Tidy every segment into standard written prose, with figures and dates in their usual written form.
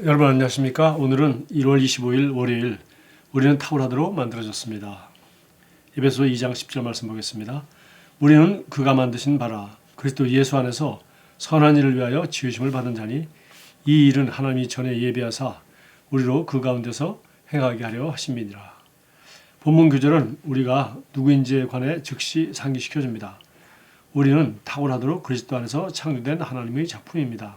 여러분 안녕하십니까? 오늘은 1월 25일 월요일. 우리는 탁월하도록 만들어졌습니다. 에베소 2장 10절 말씀 보겠습니다. 우리는 그가 만드신 바라 그리스도 예수 안에서 선한 일을 위하여 지으심을 받은 자니 이 일은 하나님이 전에 예비하사 우리로 그 가운데서 행하게 하려 하심이니라. 본문 구절은 우리가 누구인지에 관해 즉시 상기시켜줍니다. 우리는 탁월하도록 그리스도 안에서 창조된 하나님의 작품입니다.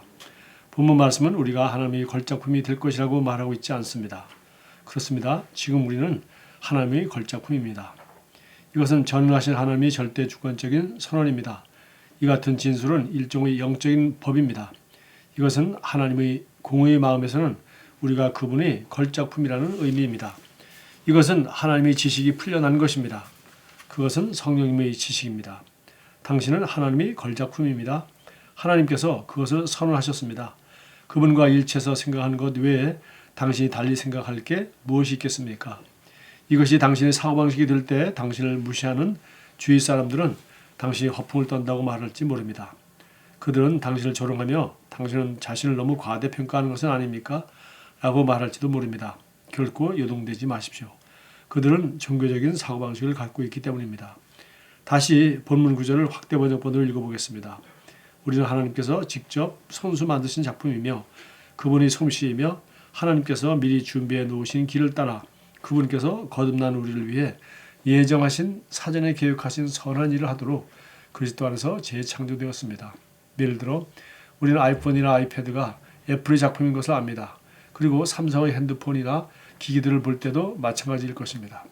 본문 말씀은 우리가 하나님의 걸작품이 될 것이라고 말하고 있지 않습니다. 그렇습니다. 지금 우리는 하나님의 걸작품입니다. 이것은 전능하신 하나님의 절대 주권적인 선언입니다. 이 같은 진술은 일종의 영적인 법입니다. 이것은 하나님의 공의의 마음에서는 우리가 그분의 걸작품이라는 의미입니다. 이것은 하나님의 지식이 풀려난 것입니다. 그것은 성령님의 지식입니다. 당신은 하나님의 걸작품입니다. 하나님께서 그것을 선언하셨습니다. 그분과 일치해서 생각하는 것 외에 당신이 달리 생각할 게 무엇이 있겠습니까? 이것이 당신의 사고방식이 될 때 당신을 무시하는 주위 사람들은 당신이 허풍을 떤다고 말할지 모릅니다. 그들은 당신을 조롱하며 당신은 자신을 너무 과대평가하는 것은 아닙니까? 라고 말할지도 모릅니다. 결코 요동되지 마십시오. 그들은 종교적인 사고방식을 갖고 있기 때문입니다. 다시 본문 구절을 확대 번역본으로 읽어보겠습니다. 우리는 하나님께서 직접 손수 만드신 작품이며 그분의 솜씨이며 하나님께서 미리 준비해 놓으신 길을 따라 그분께서 거듭난 우리를 위해 예정하신 사전에 계획하신 선한 일을 하도록 그리스도 안에서 재창조되었습니다. 예를 들어 우리는 아이폰이나 아이패드가 애플의 작품인 것을 압니다. 그리고 삼성의 핸드폰이나 기기들을 볼 때도 마찬가지일 것입니다.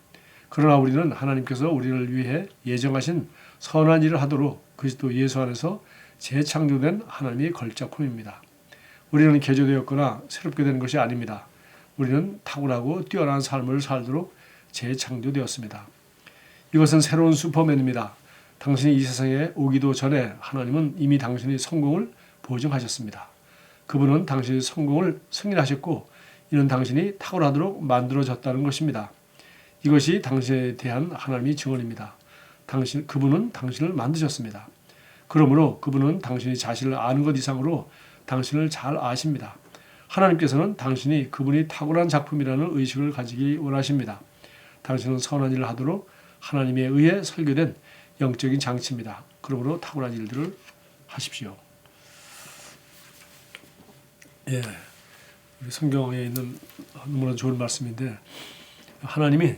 그러나 우리는 하나님께서 우리를 위해 예정하신 선한 일을 하도록 그리스도 예수 안에서 재창조된 하나님의 걸작품입니다. 우리는 개조되었거나 새롭게 된 것이 아닙니다. 우리는 탁월하고 뛰어난 삶을 살도록 재창조되었습니다. 이것은 새로운 슈퍼맨입니다. 당신이 이 세상에 오기도 전에 하나님은 이미 당신의 성공을 보증하셨습니다. 그분은 당신의 성공을 승인하셨고 이는 당신이 탁월하도록 만들어졌다는 것입니다. 이것이 당신에 대한 하나님의 증언입니다. 그분은 당신을 만드셨습니다. 그러므로 그분은 당신이 자신을 아는 것 이상으로 당신을 잘 아십니다. 하나님께서는 당신이 그분이 탁월한 작품이라는 의식을 가지기 원하십니다. 당신은 선한 일을 하도록 하나님에 의해 설계된 영적인 장치입니다. 그러므로 탁월한 일들을 하십시오. 예, 우리 성경에 있는 너무나 좋은 말씀인데 하나님이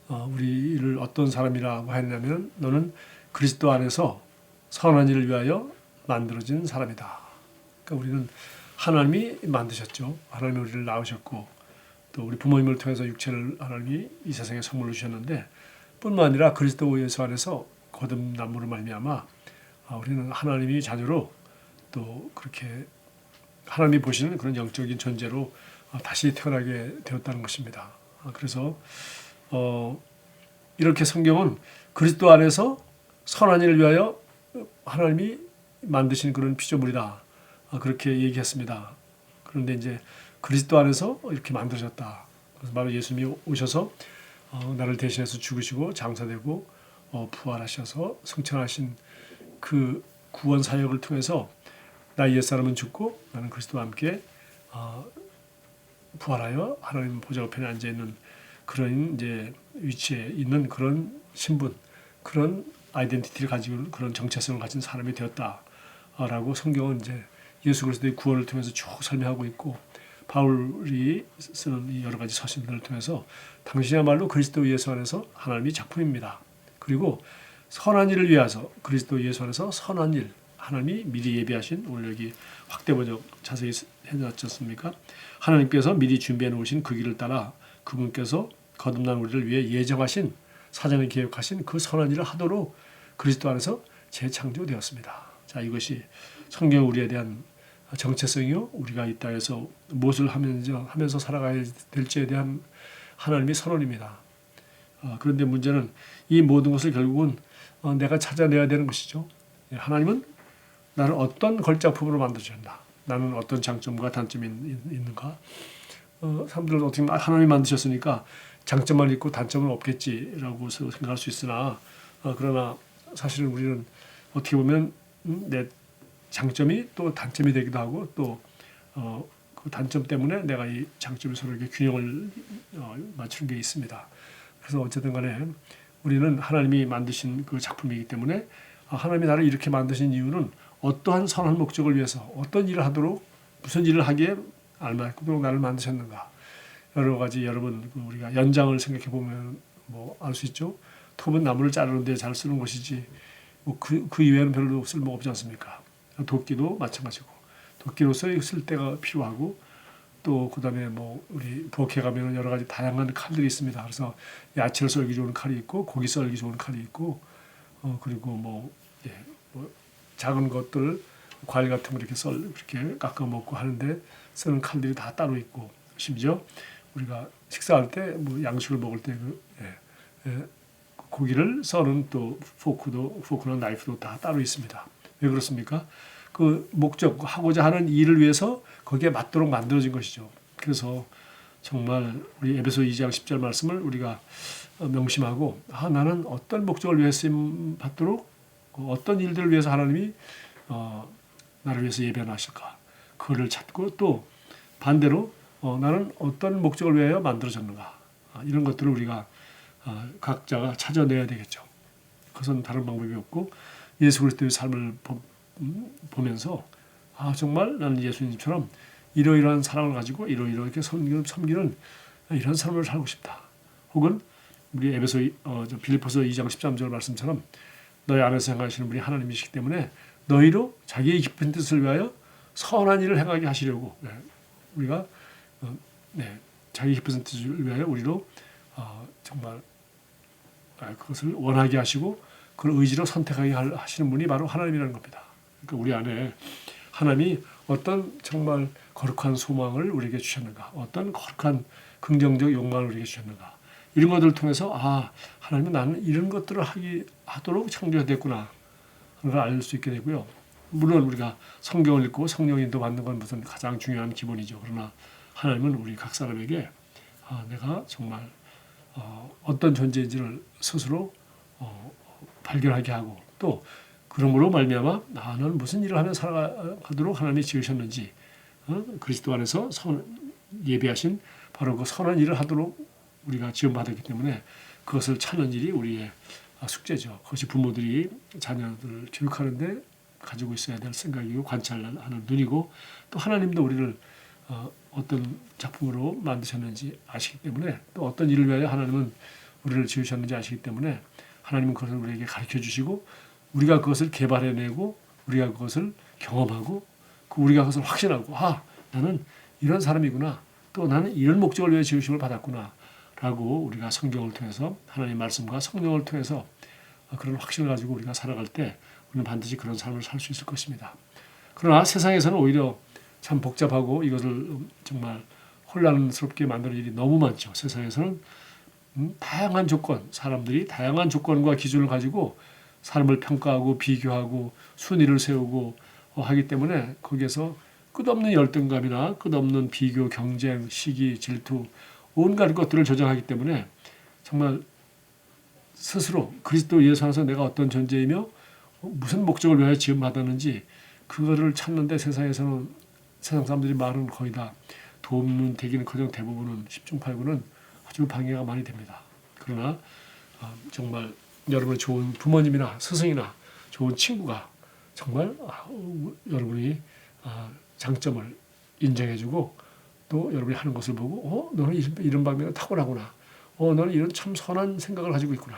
우리를 어떤 사람이라고 했냐면 너는 그리스도 안에서 선한 일을 위하여 만들어진 사람이다. 그러니까 우리는 하나님이 만드셨죠. 하나님이 우리를 낳으셨고 또 우리 부모님을 통해서 육체를 하나님이 이 세상에 선물로 주셨는데 뿐만 아니라 그리스도 예수 안에서 거듭남으로 말미암아 우리는 하나님이 자녀로 또 그렇게 하나님이 보시는 그런 영적인 존재로 다시 태어나게 되었다는 것입니다. 그래서 이렇게 성경은 그리스도 안에서 선한 일을 위하여 하나님이 만드신 그런 피조물이다. 그렇게 얘기했습니다. 그런데 이제 그리스도 안에서 이렇게 만들어졌다. 그래서 바로 예수님이 오셔서 나를 대신해서 죽으시고 장사되고 부활하셔서 승천하신 그 구원 사역을 통해서 나 옛사람은 죽고 나는 그리스도와 함께 부활하여 하나님 보좌 우편에 앉아 있는 그런 이제 위치에 있는 그런 신분, 그런 아이덴티티를 가지고 그런 정체성을 가진 사람이 되었다라고 성경은 이제 예수 그리스도의 구원을 통해서 쭉 설명하고 있고 바울이 쓰는 이 여러 가지 서신들을 통해서 당신이야말로 그리스도 예수 안에서 하나님의 작품입니다. 그리고 선한 일을 위해서 그리스도 예수 안에서 선한 일 하나님이 미리 예비하신 오늘 여기 확대 번역 자세히 해놨지 않습니까? 하나님께서 미리 준비해 놓으신 그 길을 따라 그분께서 거듭난 우리를 위해 예정하신 사전에 계획하신 그 선한 일을 하도록 그리스도 안에서 재창조되었습니다. 자, 이것이 성경 우리에 대한 정체성이요, 우리가 이 땅에서 무엇을 하면서 살아가야 될지에 대한 하나님의 선언입니다. 그런데 문제는 이 모든 것을 결국은 내가 찾아내야 되는 것이죠. 하나님은 나를 어떤 걸작품으로 만드셨나? 나는 어떤 장점과 단점이 있는가? 사람들은 어떻게 하나님이 만드셨으니까 장점만 있고 단점은 없겠지라고 생각할 수 있으나 그러나 사실은 우리는 어떻게 보면 내 장점이 또 단점이 되기도 하고 또 그 단점 때문에 내가 이 장점을 서로 이렇게 균형을 맞추는 게 있습니다. 그래서 어쨌든 간에 우리는 하나님이 만드신 그 작품이기 때문에 하나님이 나를 이렇게 만드신 이유는 어떠한 선한 목적을 위해서 어떤 일을 하도록 무슨 일을 하기에 알맞도록 나를 만드셨는가. 여러 가지 여러분 우리가 연장을 생각해 보면 뭐 알 수 있죠. 톱은 나무를 자르는데 잘 쓰는 것이지 뭐 그 이외에는 별로 쓸모가 없지 않습니까? 도끼도 마찬가지고 도끼로서 쓸 때가 필요하고 또 그다음에 뭐 우리 부엌에 가면은 여러 가지 다양한 칼들이 있습니다. 그래서 야채를 썰기 좋은 칼이 있고 고기 썰기 좋은 칼이 있고 그리고 뭐 작은 것들 과일 같은 거 이렇게 이렇게 깎아 먹고 하는데 쓰는 칼들이 다 따로 있고 심지어 우리가 식사할 때 뭐 양식을 먹을 때 고기를 썰은 또 포크나 나이프도 다 따로 있습니다. 왜 그렇습니까? 그 목적 하고자 하는 일을 위해서 거기에 맞도록 만들어진 것이죠. 그래서 정말 우리 에베소 2장 10절 말씀을 우리가 명심하고 나는 어떤 목적을 위해 쓰임 받도록 어떤 일들을 위해서 하나님이 나를 위해서 예배하실까 그거를 찾고 또 반대로 나는 어떤 목적을 위하여 만들어졌는가 이런 것들을 우리가 각자가 찾아내야 되겠죠. 그것은 다른 방법이 없고 예수 그리스도의 삶을 보면서 정말 나는 예수님처럼 이러이러한 사랑을 가지고 이러이러하게 섬기는 이런 삶을 살고 싶다. 혹은 우리 빌립보서 2장 13절 말씀처럼 너희 안에서 행하시는 분이 하나님이시기 때문에 너희로 자기의 깊은 뜻을 위하여 선한 일을 행하게 하시려고 우리가 자기 깊은 뜻을 위하여 우리로 정말 그것을 원하게 하시고 그걸 의지로 선택하게 하시는 분이 바로 하나님이라는 겁니다. 그러니까 우리 안에 하나님이 어떤 정말 거룩한 소망을 우리에게 주셨는가, 어떤 거룩한 긍정적 욕망을 우리에게 주셨는가, 이런 것들을 통해서 하나님은 나는 이런 것들을 하도록 창조됐구나 하는 걸 알 수 있게 되고요. 물론 우리가 성경을 읽고 성령 인도 받는 건 무슨 가장 중요한 기본이죠. 그러나 하나님은 우리 각 사람에게 내가 정말 어떤 존재인지를 스스로 발견하게 하고 또 그러므로 말미암아 나는 무슨 일을 하며 살아가도록 하나님이 지으셨는지 그리스도 안에서 예비하신 바로 그 선한 일을 하도록 우리가 지음받았기 때문에 그것을 찾는 일이 우리의 숙제죠. 그것이 부모들이 자녀들을 교육하는데 가지고 있어야 될 생각이고 관찰하는 눈이고 또 하나님도 우리를 어떤 작품으로 만드셨는지 아시기 때문에 또 어떤 일을 위하여 하나님은 우리를 지으셨는지 아시기 때문에 하나님은 그것을 우리에게 가르쳐 주시고 우리가 그것을 개발해내고 우리가 그것을 경험하고 우리가 그것을 확신하고 나는 이런 사람이구나 또 나는 이런 목적을 위해 지으심을 받았구나 라고 우리가 성경을 통해서 하나님의 말씀과 성령을 통해서 그런 확신을 가지고 우리가 살아갈 때 우리는 반드시 그런 삶을 살 수 있을 것입니다. 그러나 세상에서는 오히려 참 복잡하고 이것을 정말 혼란스럽게 만드는 일이 너무 많죠. 세상에서는 다양한 조건, 사람들이 다양한 조건과 기준을 가지고 사람을 평가하고 비교하고 순위를 세우고 하기 때문에 거기에서 끝없는 열등감이나 끝없는 비교, 경쟁, 시기, 질투 온갖 것들을 조장하기 때문에 정말 스스로 그리스도 예수 안에서 내가 어떤 존재이며 무슨 목적을 위하여 지음받았는지 그거를 찾는데 세상에서는 세상 사람들이 말은 거의 다 도움은 되기는커녕 대부분은 10중 8구는 아주 방해가 많이 됩니다. 그러나 정말 여러분의 좋은 부모님이나 스승이나 좋은 친구가 정말 여러분이 장점을 인정해주고 또 여러분이 하는 것을 보고 너는 이런 방면에 탁월하구나. 너는 이런 참 선한 생각을 가지고 있구나.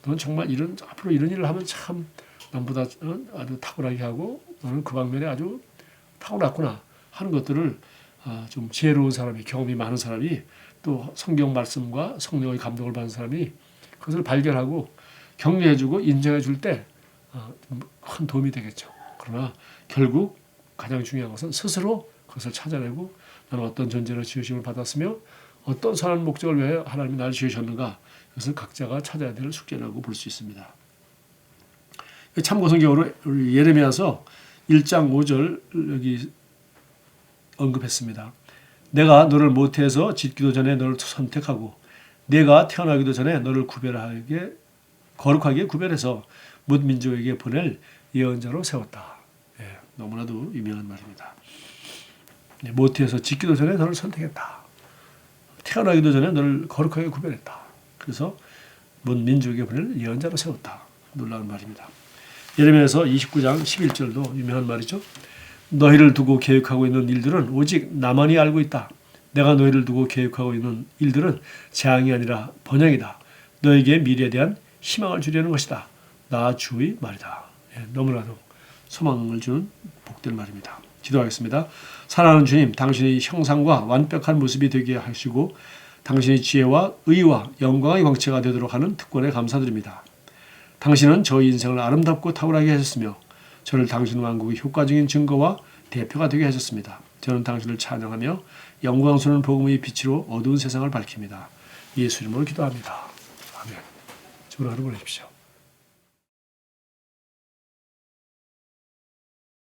너는 정말 앞으로 이런 일을 하면 참 남보다 아주 탁월하게 하고 너는 그 방면에 아주 탁월하구나 하는 것들을 좀 지혜로운 사람이 경험이 많은 사람이 또 성경 말씀과 성령의 감동을 받은 사람이 그것을 발견하고 격려해주고 인정해줄 때 큰 도움이 되겠죠. 그러나 결국 가장 중요한 것은 스스로 그것을 찾아내고 나는 어떤 존재로 지으심을 받았으며 어떤 선한 목적을 위해 하나님이 나를 지으셨는가 이것을 각자가 찾아야 될 숙제라고 볼 수 있습니다. 참고성경으로 예레미야서 1장 5절 여기 언급했습니다. 내가 너를 모태에서 짓기도 전에 너를 선택하고 내가 태어나기도 전에 너를 거룩하게 구별해서 뭇 민족에게 보낼 예언자로 세웠다. 너무나도 유명한 말입니다. 모태에서 짓기도 전에 너를 선택했다. 태어나기도 전에 너를 거룩하게 구별했다. 그래서 문 민족의 분을 예언자로 세웠다. 놀라운 말입니다. 예레미야서 29장 11절도 유명한 말이죠. 너희를 두고 계획하고 있는 일들은 오직 나만이 알고 있다. 내가 너희를 두고 계획하고 있는 일들은 재앙이 아니라 번영이다. 너에게 미래에 대한 희망을 주려는 것이다. 나 주의 말이다. 너무나도 소망을 주는 복된 말입니다. 기도하겠습니다. 사랑하는 주님, 당신의 형상과 완벽한 모습이 되게 하시고 당신의 지혜와 의와 영광의 광채가 되도록 하는 특권에 감사드립니다. 당신은 저의 인생을 아름답고 탁월하게 하셨으며 저를 당신 왕국의 효과적인 증거와 대표가 되게 하셨습니다. 저는 당신을 찬양하며 영광스러운 복음의 빛으로 어두운 세상을 밝힙니다. 예수 이름으로 기도합니다. 아멘. 좋은 하루 보내십시오.